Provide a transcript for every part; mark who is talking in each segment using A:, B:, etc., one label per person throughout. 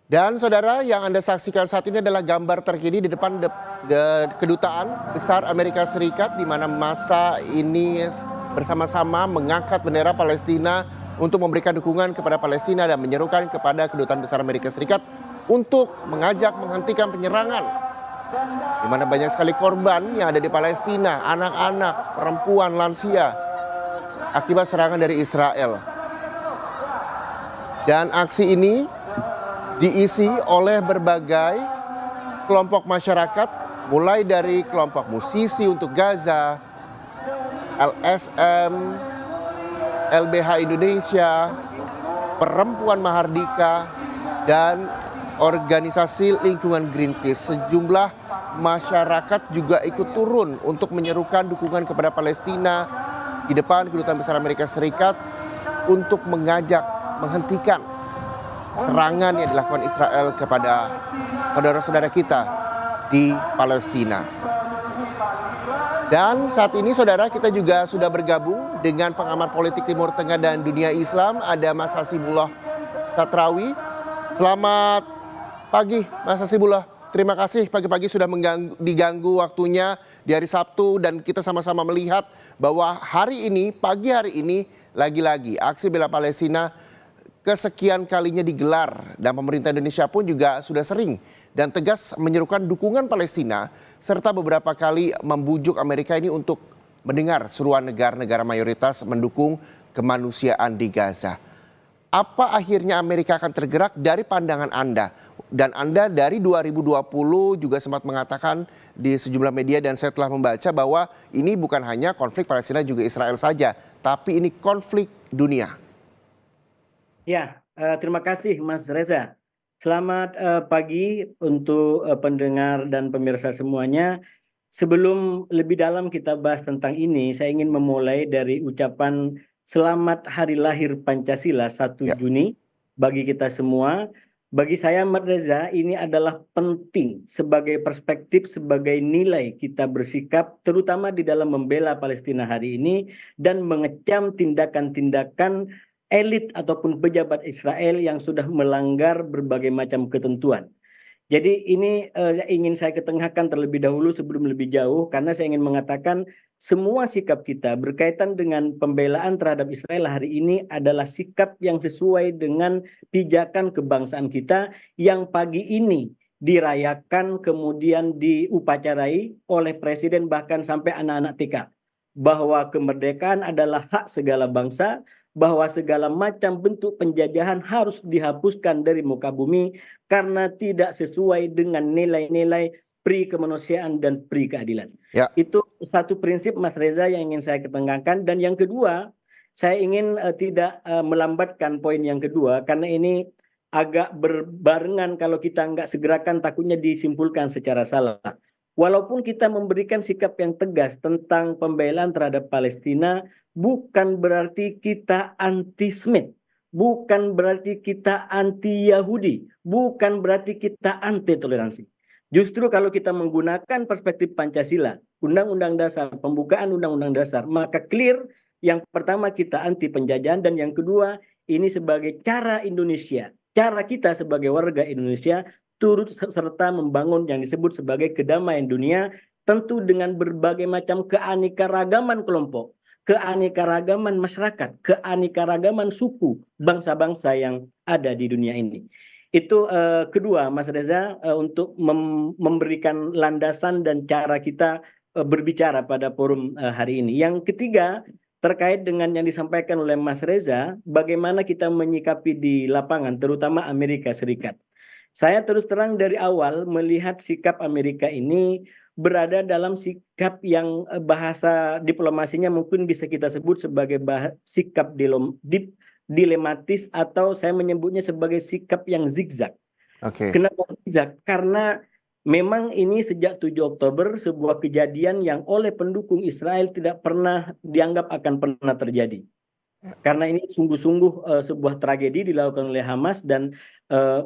A: Dan saudara, yang Anda saksikan saat ini adalah gambar terkini di depan kedutaan besar Amerika Serikat, di mana masa ini bersama-sama mengangkat bendera Palestina untuk memberikan dukungan kepada Palestina dan menyerukan kepada kedutaan besar Amerika Serikat untuk mengajak menghentikan penyerangan, di mana banyak sekali korban yang ada di Palestina, anak-anak, perempuan, lansia, akibat serangan dari Israel. Dan aksi ini diisi oleh berbagai kelompok masyarakat, mulai dari kelompok musisi untuk Gaza, LSM, LBH Indonesia, Perempuan Mahardika, dan organisasi lingkungan Greenpeace. Sejumlah masyarakat juga ikut turun untuk menyerukan dukungan kepada Palestina di depan kedutaan besar Amerika Serikat untuk mengajak menghentikan serangan yang dilakukan Israel kepada saudara-saudara kita di Palestina. Dan saat ini saudara, kita juga sudah bergabung dengan pengamat politik Timur Tengah dan dunia Islam, ada Mas Hasibullah Satrawi. Selamat pagi Mas Hasibullah. Terima kasih pagi-pagi sudah diganggu waktunya di hari Sabtu, dan kita sama-sama melihat bahwa hari ini, pagi hari ini, lagi-lagi aksi bela Palestina kesekian kalinya digelar, dan pemerintah Indonesia pun juga sudah sering dan tegas menyerukan dukungan Palestina, serta beberapa kali membujuk Amerika ini untuk mendengar seruan negara-negara mayoritas mendukung kemanusiaan di Gaza. Apa akhirnya Amerika akan tergerak dari pandangan Anda? Dan Anda dari 2020 juga sempat mengatakan di sejumlah media, dan saya telah membaca bahwa ini bukan hanya konflik Palestina juga Israel saja, tapi ini konflik dunia.
B: Ya, terima kasih Mas Reza. Selamat pagi untuk pendengar dan pemirsa semuanya. Sebelum lebih dalam kita bahas tentang ini, saya ingin memulai dari ucapan selamat hari lahir Pancasila 1 Juni bagi kita semua. Bagi saya Mas Reza, ini adalah penting sebagai perspektif, sebagai nilai kita bersikap, terutama di dalam membela Palestina hari ini dan mengecam tindakan-tindakan elit ataupun pejabat Israel yang sudah melanggar berbagai macam ketentuan. Jadi ini ingin saya ketengahkan terlebih dahulu sebelum lebih jauh, karena saya ingin mengatakan semua sikap kita berkaitan dengan pembelaan terhadap Israel hari ini adalah sikap yang sesuai dengan pijakan kebangsaan kita yang pagi ini dirayakan kemudian diupacarai oleh presiden bahkan sampai anak-anak TK, bahwa kemerdekaan adalah hak segala bangsa, bahwa segala macam bentuk penjajahan harus dihapuskan dari muka bumi karena tidak sesuai dengan nilai-nilai pri kemanusiaan dan pri keadilan. Itu satu prinsip Mas Reza yang ingin saya ketengahkan. Dan yang kedua, saya ingin tidak melambatkan poin yang kedua, karena ini agak berbarengan, kalau kita nggak segerakan takutnya disimpulkan secara salah. Walaupun kita memberikan sikap yang tegas tentang pembelaan terhadap Palestina, bukan berarti kita anti-Semit, bukan berarti kita anti-Yahudi, bukan berarti kita anti-toleransi. Justru kalau kita menggunakan perspektif Pancasila, Undang-Undang Dasar, pembukaan Undang-Undang Dasar, maka clear yang pertama kita anti penjajahan, dan yang kedua ini sebagai cara Indonesia, cara kita sebagai warga Indonesia turut serta membangun yang disebut sebagai kedamaian dunia, tentu dengan berbagai macam keanekaragaman kelompok, keanekaragaman masyarakat, keanekaragaman suku, bangsa-bangsa yang ada di dunia ini. Itu kedua Mas Reza, untuk memberikan landasan dan cara kita berbicara pada forum hari ini. Yang ketiga, terkait dengan yang disampaikan oleh Mas Reza, bagaimana kita menyikapi di lapangan, terutama Amerika Serikat. Saya terus terang dari awal melihat sikap Amerika ini berada dalam sikap yang bahasa diplomasinya mungkin bisa kita sebut sebagai sikap dilematis, atau saya menyebutnya sebagai sikap yang zigzag. Kenapa zigzag? Karena memang ini sejak 7 Oktober sebuah kejadian yang oleh pendukung Israel tidak pernah dianggap akan pernah terjadi. Karena ini sungguh-sungguh sebuah tragedi dilakukan oleh Hamas dan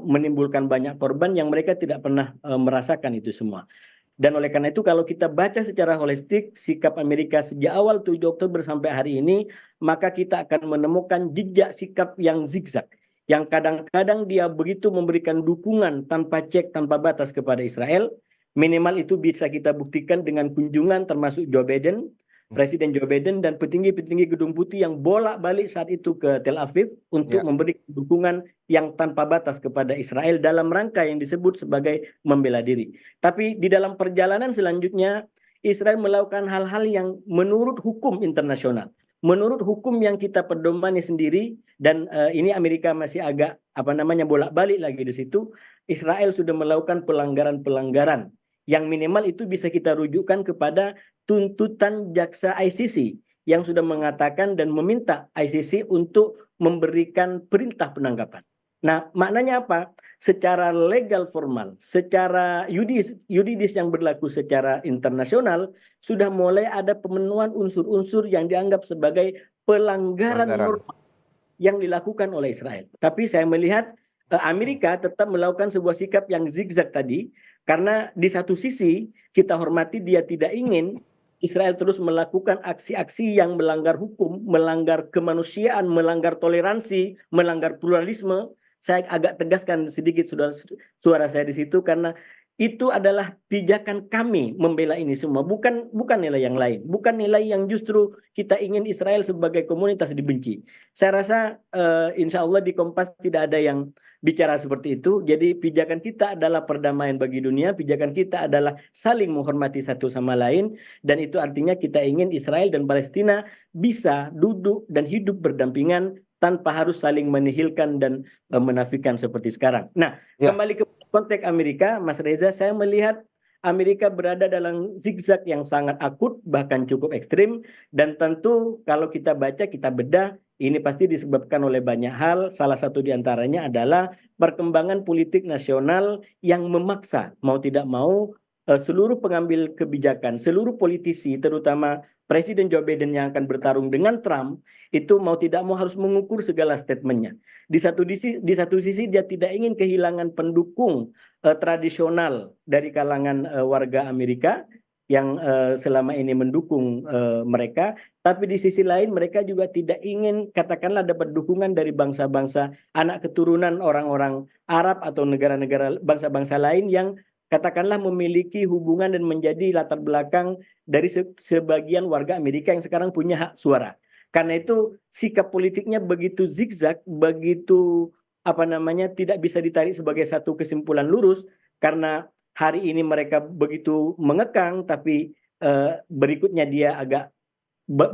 B: menimbulkan banyak korban yang mereka tidak pernah merasakan itu semua. Dan oleh karena itu kalau kita baca secara holistik sikap Amerika sejak awal 7 Oktober sampai hari ini, maka kita akan menemukan jejak sikap yang zigzag, yang kadang-kadang dia begitu memberikan dukungan tanpa cek, tanpa batas kepada Israel. Minimal itu bisa kita buktikan dengan kunjungan termasuk Joe Biden, Presiden Joe Biden dan petinggi-petinggi Gedung Putih yang bolak-balik saat itu ke Tel Aviv untuk
A: Ya.
B: memberi dukungan yang tanpa batas kepada Israel dalam rangka yang disebut sebagai membela diri. Tapi di dalam perjalanan selanjutnya, Israel melakukan hal-hal yang menurut hukum internasional, menurut hukum yang kita pedomani sendiri, dan ini Amerika masih agak bolak-balik lagi di situ. Israel sudah melakukan pelanggaran-pelanggaran yang minimal itu bisa kita rujukkan kepada tuntutan jaksa ICC yang sudah mengatakan dan meminta ICC untuk memberikan perintah penangkapan. Nah, maknanya apa? Secara legal formal, secara yuridis yang berlaku secara internasional, sudah mulai ada pemenuhan unsur-unsur yang dianggap sebagai pelanggaran norma yang dilakukan oleh Israel. Tapi saya melihat Amerika tetap melakukan sebuah sikap yang zigzag tadi, karena di satu sisi kita hormati dia tidak ingin Israel terus melakukan aksi-aksi yang melanggar hukum, melanggar kemanusiaan, melanggar toleransi, melanggar pluralisme. Saya agak tegaskan sedikit suara saya di situ karena itu adalah pijakan kami membela ini semua, bukan nilai yang lain, bukan nilai yang justru kita ingin Israel sebagai komunitas dibenci. Saya rasa insya Allah di Kompas tidak ada yang bicara seperti itu. Jadi pijakan kita adalah perdamaian bagi dunia, pijakan kita adalah saling menghormati satu sama lain, dan itu artinya kita ingin Israel dan Palestina bisa duduk dan hidup berdampingan tanpa harus saling menihilkan dan menafikan seperti sekarang. Nah, kembali ke konteks Amerika, Mas Reza, saya melihat Amerika berada dalam zigzag yang sangat akut, bahkan cukup ekstrim, dan tentu kalau kita baca, kita bedah, ini pasti disebabkan oleh banyak hal. Salah satu diantaranya adalah perkembangan politik nasional yang memaksa, mau tidak mau, seluruh pengambil kebijakan, seluruh politisi, terutama Presiden Joe Biden yang akan bertarung dengan Trump, itu mau tidak mau harus mengukur segala statementnya. Di satu sisi dia tidak ingin kehilangan pendukung tradisional dari kalangan warga Amerika yang selama ini mendukung mereka, tapi di sisi lain mereka juga tidak ingin katakanlah dapat dukungan dari bangsa-bangsa anak keturunan orang-orang Arab atau negara-negara bangsa-bangsa lain yang katakanlah memiliki hubungan dan menjadi latar belakang dari sebagian warga Amerika yang sekarang punya hak suara. Karena itu sikap politiknya begitu zigzag, begitu tidak bisa ditarik sebagai satu kesimpulan lurus, karena hari ini mereka begitu mengekang, tapi berikutnya dia agak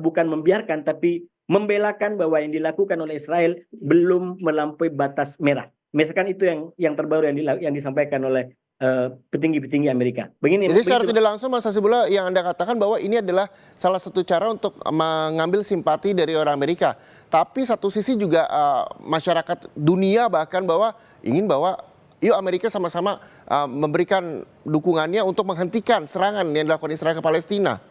B: bukan membiarkan, tapi membelakan bahwa yang dilakukan oleh Israel belum melampaui batas merah. Misalkan itu yang terbaru yang disampaikan oleh petinggi-petinggi Amerika.
A: Jadi secara tidak langsung Mas Hasibullah yang Anda katakan bahwa ini adalah salah satu cara untuk mengambil simpati dari orang Amerika. Tapi satu sisi juga masyarakat dunia bahkan ingin bahwa yuk Amerika sama-sama memberikan dukungannya untuk menghentikan serangan yang dilakukan Israel ke Palestina.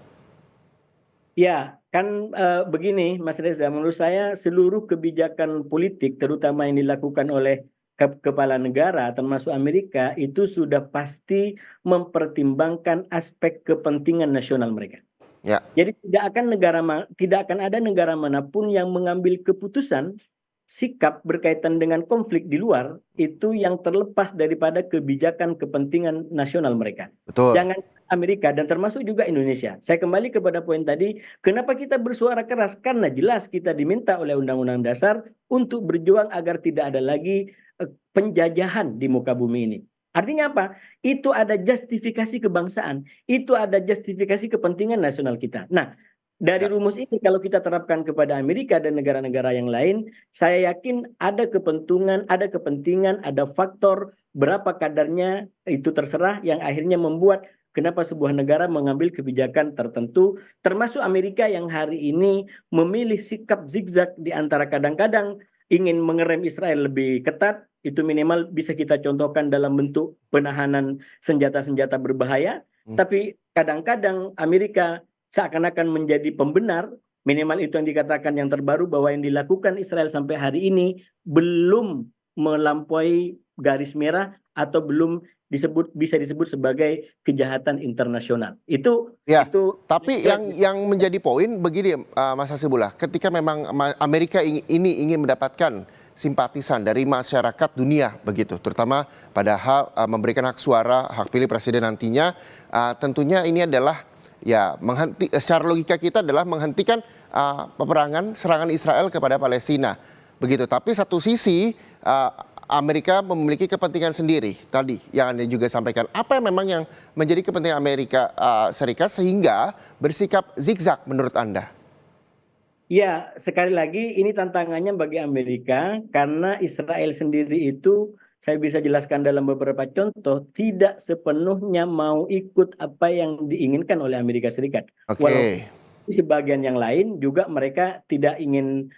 B: Ya, kan begini Mas Reza, menurut saya seluruh kebijakan politik terutama yang dilakukan oleh kepala negara termasuk Amerika itu sudah pasti mempertimbangkan aspek kepentingan nasional mereka.
A: Ya.
B: Jadi tidak akan ada negara manapun yang mengambil keputusan sikap berkaitan dengan konflik di luar itu yang terlepas daripada kebijakan kepentingan nasional mereka.
A: Betul.
B: Jangan Amerika dan termasuk juga Indonesia. Saya kembali kepada poin tadi, kenapa kita bersuara keras? Karena jelas kita diminta oleh Undang-Undang Dasar untuk berjuang agar tidak ada lagi penjajahan di muka bumi ini. Artinya apa? Itu ada justifikasi kebangsaan, itu ada justifikasi kepentingan nasional kita. Nah, dari rumus ini kalau kita terapkan kepada Amerika dan negara-negara yang lain, saya yakin ada kepentingan, ada faktor berapa kadarnya itu terserah yang akhirnya membuat kenapa sebuah negara mengambil kebijakan tertentu, termasuk Amerika yang hari ini memilih sikap zigzag di antara kadang-kadang ingin mengerem Israel lebih ketat, itu minimal bisa kita contohkan dalam bentuk penahanan senjata-senjata berbahaya, tapi kadang-kadang Amerika seakan-akan menjadi pembenar, minimal itu yang dikatakan yang terbaru bahwa yang dilakukan Israel sampai hari ini belum melampaui garis merah atau belum bisa disebut sebagai kejahatan internasional. Itu
A: tapi yang menjadi poin begini Mas Hasibullah, ketika memang Amerika ini ingin mendapatkan simpatisan dari masyarakat dunia begitu, terutama pada hal memberikan hak suara, hak pilih presiden nantinya. Tentunya ini adalah ya secara logika kita adalah menghentikan peperangan serangan Israel kepada Palestina begitu. Tapi satu sisi Amerika memiliki kepentingan sendiri tadi yang Anda juga sampaikan. Apa yang memang yang menjadi kepentingan Amerika Serikat sehingga bersikap zigzag menurut Anda?
B: Ya, sekali lagi ini tantangannya bagi Amerika karena Israel sendiri itu saya bisa jelaskan dalam beberapa contoh tidak sepenuhnya mau ikut apa yang diinginkan oleh Amerika Serikat. Walaupun
A: Oke.
B: di sebagian yang lain juga mereka tidak ingin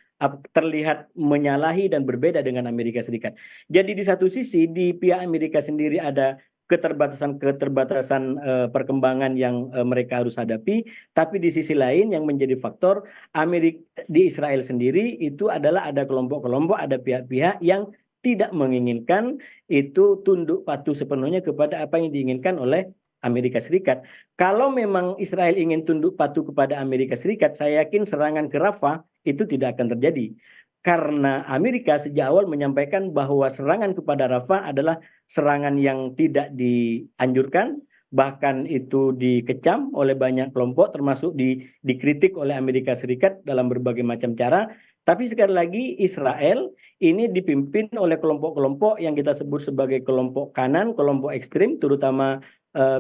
B: terlihat menyalahi dan berbeda dengan Amerika Serikat. Jadi di satu sisi di pihak Amerika sendiri ada keterbatasan perkembangan yang mereka harus hadapi, tapi di sisi lain yang menjadi faktor Amerika di Israel sendiri itu adalah ada kelompok-kelompok, ada pihak-pihak yang tidak menginginkan itu tunduk patuh sepenuhnya kepada apa yang diinginkan oleh Amerika Serikat. Kalau memang Israel ingin tunduk patuh kepada Amerika Serikat, saya yakin serangan ke Rafah itu tidak akan terjadi. Karena Amerika sejak awal menyampaikan bahwa serangan kepada Rafah adalah serangan yang tidak dianjurkan, bahkan itu dikecam oleh banyak kelompok, termasuk dikritik oleh Amerika Serikat dalam berbagai macam cara. Tapi sekali lagi Israel ini dipimpin oleh kelompok-kelompok yang kita sebut sebagai kelompok kanan, kelompok ekstrim, terutama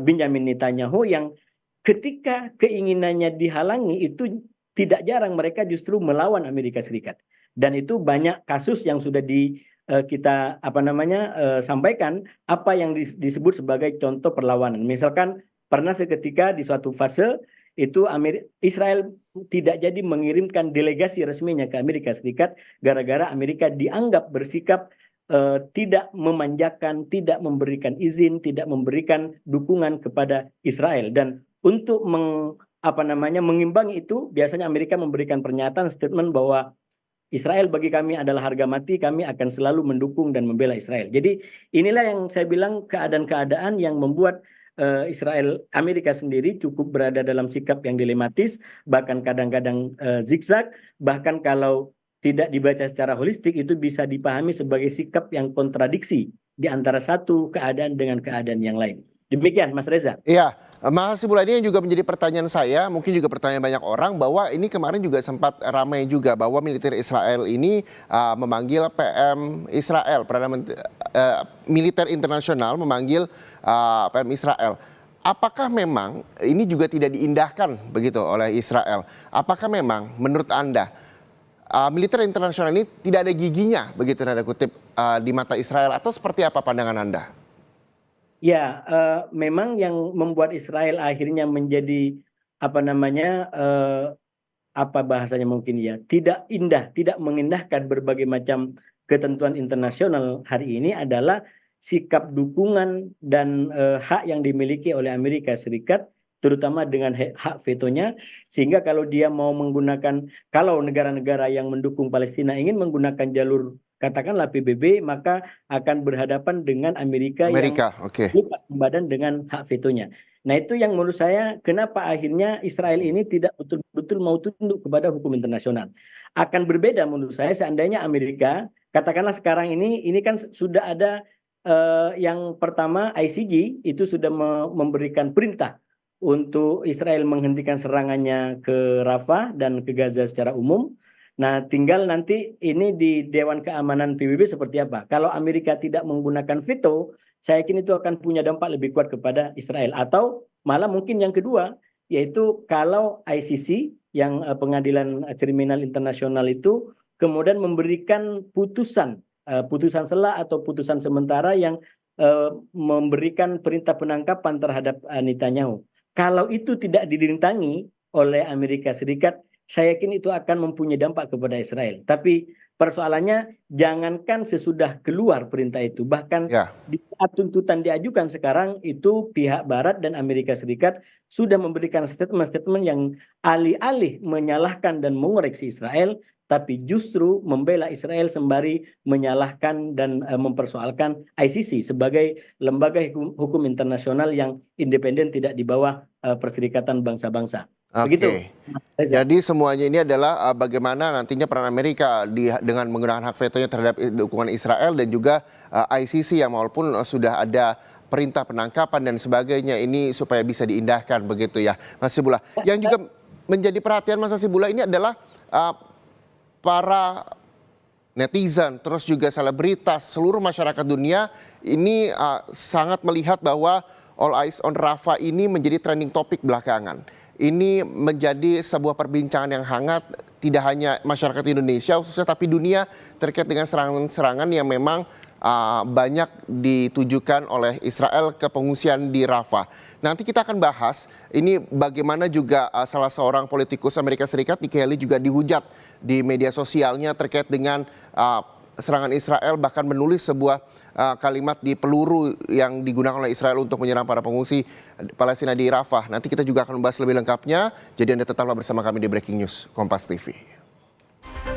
B: Benjamin Netanyahu yang ketika keinginannya dihalangi itu tidak jarang mereka justru melawan Amerika Serikat. Dan itu banyak kasus yang sudah kita sampaikan apa yang disebut sebagai contoh perlawanan. Misalkan pernah seketika di suatu fase itu Israel tidak jadi mengirimkan delegasi resminya ke Amerika Serikat gara-gara Amerika dianggap bersikap tidak memanjakan, tidak memberikan izin, tidak memberikan dukungan kepada Israel. Dan untuk mengimbangi itu biasanya Amerika memberikan pernyataan statement bahwa Israel bagi kami adalah harga mati, kami akan selalu mendukung dan membela Israel. Jadi inilah yang saya bilang keadaan-keadaan yang membuat Amerika sendiri cukup berada dalam sikap yang dilematis, bahkan kadang-kadang zigzag, bahkan kalau tidak dibaca secara holistik itu bisa dipahami sebagai sikap yang kontradiksi di antara satu keadaan dengan keadaan yang lain. Demikian Mas Reza.
A: Iya, Mas Hasibullah, ini yang juga menjadi pertanyaan saya, mungkin juga pertanyaan banyak orang, bahwa ini kemarin juga sempat ramai juga bahwa militer Israel ini memanggil PM Israel, Perdana Menteri Militer Internasional memanggil PM Israel. Apakah memang ini juga tidak diindahkan begitu oleh Israel? Apakah memang menurut Anda militer internasional ini tidak ada giginya begitu, tanda kutip, di mata Israel, atau seperti apa pandangan Anda?
B: Ya, memang yang membuat Israel akhirnya menjadi apa bahasanya mungkin ya, tidak indah, tidak mengindahkan berbagai macam ketentuan internasional hari ini adalah sikap dukungan dan hak yang dimiliki oleh Amerika Serikat, terutama dengan hak vetonya, sehingga kalau dia mau menggunakan, kalau negara-negara yang mendukung Palestina ingin menggunakan jalur katakanlah PBB, maka akan berhadapan dengan Amerika yang
A: Oke.
B: lepas badan dengan hak vetonya. Nah itu yang menurut saya kenapa akhirnya Israel ini tidak betul-betul mau tunduk kepada hukum internasional. Akan berbeda menurut saya seandainya Amerika, katakanlah sekarang ini kan sudah ada yang pertama ICJ itu sudah memberikan perintah untuk Israel menghentikan serangannya ke Rafah dan ke Gaza secara umum. Nah, tinggal nanti ini di Dewan Keamanan PBB seperti apa. Kalau Amerika tidak menggunakan veto, saya yakin itu akan punya dampak lebih kuat kepada Israel. Atau malah mungkin yang kedua, yaitu kalau ICC, yang Pengadilan Kriminal Internasional itu, kemudian memberikan putusan sela atau putusan sementara yang memberikan perintah penangkapan terhadap Netanyahu. Kalau itu tidak dirintangi oleh Amerika Serikat, saya yakin itu akan mempunyai dampak kepada Israel. Tapi persoalannya jangankan sesudah keluar perintah itu, bahkan
A: Ya.
B: di saat tuntutan diajukan sekarang itu pihak Barat dan Amerika Serikat sudah memberikan statement-statement yang alih-alih menyalahkan dan mengoreksi Israel, tapi justru membela Israel sembari menyalahkan dan mempersoalkan ICC sebagai lembaga hukum internasional yang independen tidak di bawah Perserikatan Bangsa-Bangsa. Begitu,
A: Oke.
B: Mas Reza.
A: Jadi semuanya ini adalah bagaimana nantinya peran Amerika dengan menggunakan hak vetonya terhadap dukungan Israel dan juga ICC yang walaupun sudah ada perintah penangkapan dan sebagainya ini supaya bisa diindahkan begitu ya, Mas Hasibullah. Yang juga menjadi perhatian Mas Hasibullah ini adalah para netizen, terus juga selebritas, seluruh masyarakat dunia ini sangat melihat bahwa All Eyes on Rafah ini menjadi trending topik belakangan. Ini menjadi sebuah perbincangan yang hangat, tidak hanya masyarakat Indonesia khususnya, tapi dunia terkait dengan serangan-serangan yang memang banyak ditujukan oleh Israel ke pengungsian di Rafah. Nanti kita akan bahas ini bagaimana juga salah seorang politikus Amerika Serikat, Nikki Haley, juga dihujat di media sosialnya terkait dengan serangan Israel, bahkan menulis sebuah kalimat di peluru yang digunakan oleh Israel untuk menyerang para pengungsi Palestina di Rafah. Nanti kita juga akan membahas lebih lengkapnya. Jadi Anda tetaplah bersama kami di Breaking News Kompas TV.